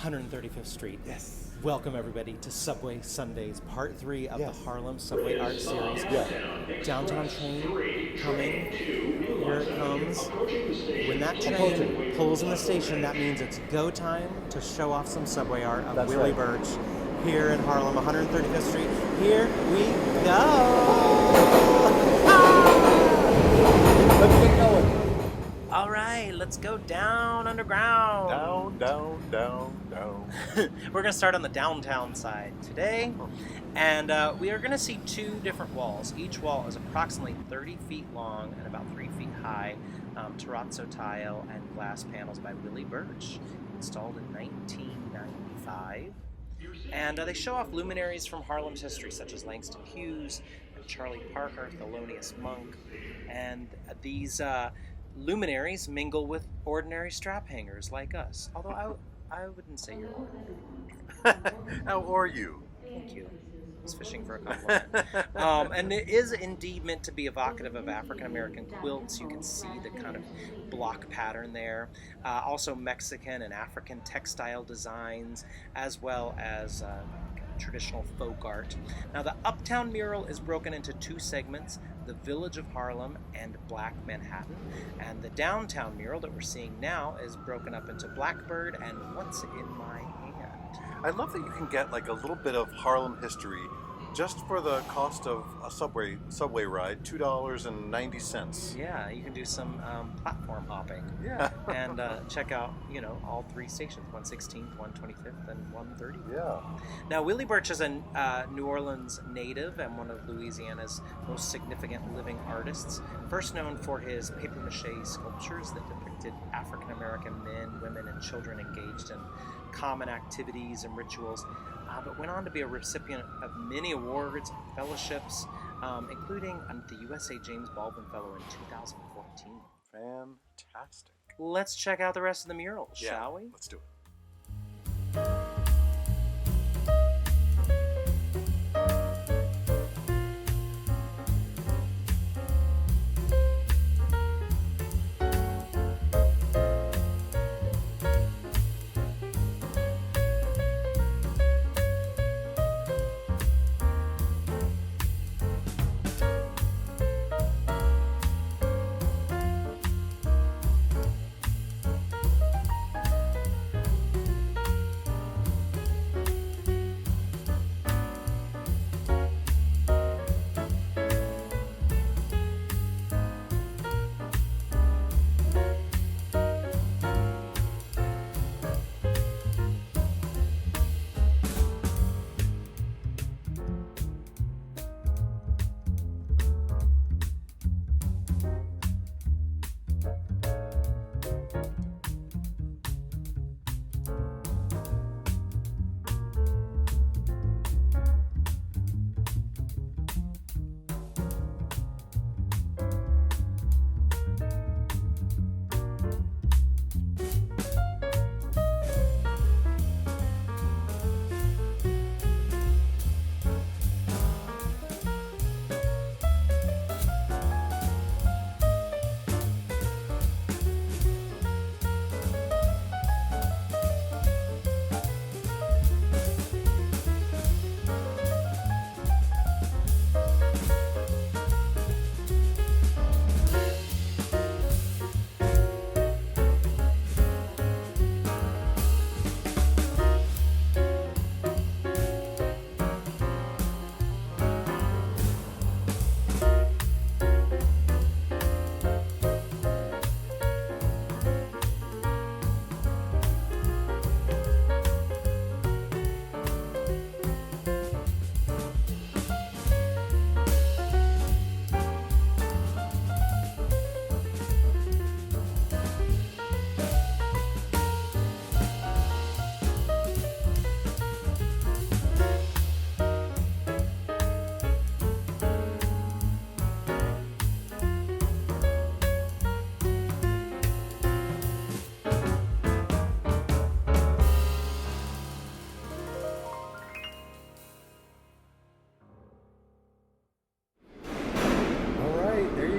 135th Street. Yes. Welcome everybody to Subway Sundays, part 3 of Yes. the Harlem Subway Art Series. Yeah. Downtown train coming. Here it comes. When that train Approaching. pulls in the station, that means it's go time to show off some subway art of That's Willie right. Birch here in Harlem, 135th Street. Here we go. Let's get going. All right, let's go down underground. Down. We're going to start on the downtown side today, and we are going to see 2 different walls. Each wall is approximately 30 feet long and about 3 feet high. Terrazzo tile and glass panels by Willie Birch, installed in 1995. And they show off luminaries from Harlem's history, such as Langston Hughes and Charlie Parker, Thelonious Monk. And these luminaries mingle with ordinary strap hangers like us. Although I wouldn't say you're ordinary. How are you? Thank you. I was fishing for a compliment. And it is indeed meant to be evocative of African American quilts. You can see the kind of block pattern there. Also Mexican and African textile designs, as well as traditional folk art. Now the Uptown mural is broken into 2 segments, the Village of Harlem and Black Manhattan. And the downtown mural that we're seeing now is broken up into Blackbird and What's in My Hand. I love that you can get like a little bit of Harlem history just for the cost of a subway ride, $2.90. Yeah, you can do some platform hopping. Yeah. And check out, all 3 stations, 116th, 125th, and 130th. Yeah. Now, Willie Birch is a New Orleans native and one of Louisiana's most significant living artists, first known for his papier-mâché sculptures that depicted African-American men, women, and children engaged in common activities and rituals, but went on to be a recipient of many awards and fellowships, including the USA James Baldwin Fellow in 2014. Fantastic. Let's check out the rest of the murals, shall we? Let's do it.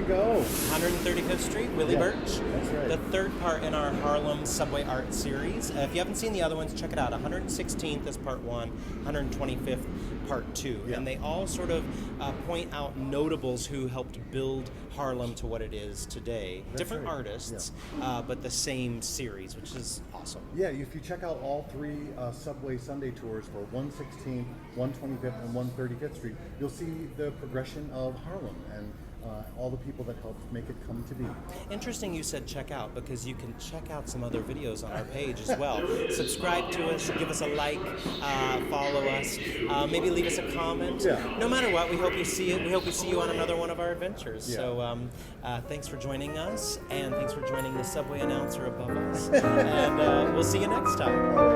Go. 135th Street, Willie Birch. Birch. That's right. The third part in our Harlem Subway Art series. If you haven't seen the other ones, check it out. 116th is part 1, 125th part 2. Yeah. And they all sort of point out notables who helped build Harlem to what it is today. That's Different right. artists, but the same series, which is awesome. Yeah, if you check out all 3 Subway Sunday tours for 116th, 125th, and 135th Street, you'll see the progression of Harlem and all the people that helped make it come to be. Interesting you said check out, because you can check out some other videos on our page as well. Subscribe to us, give us a like, follow us, maybe leave us a comment. Yeah. No matter what, we hope you see it. We hope we see you on another one of our adventures. Yeah. So thanks for joining us, and thanks for joining the subway announcer above us. And we'll see you next time.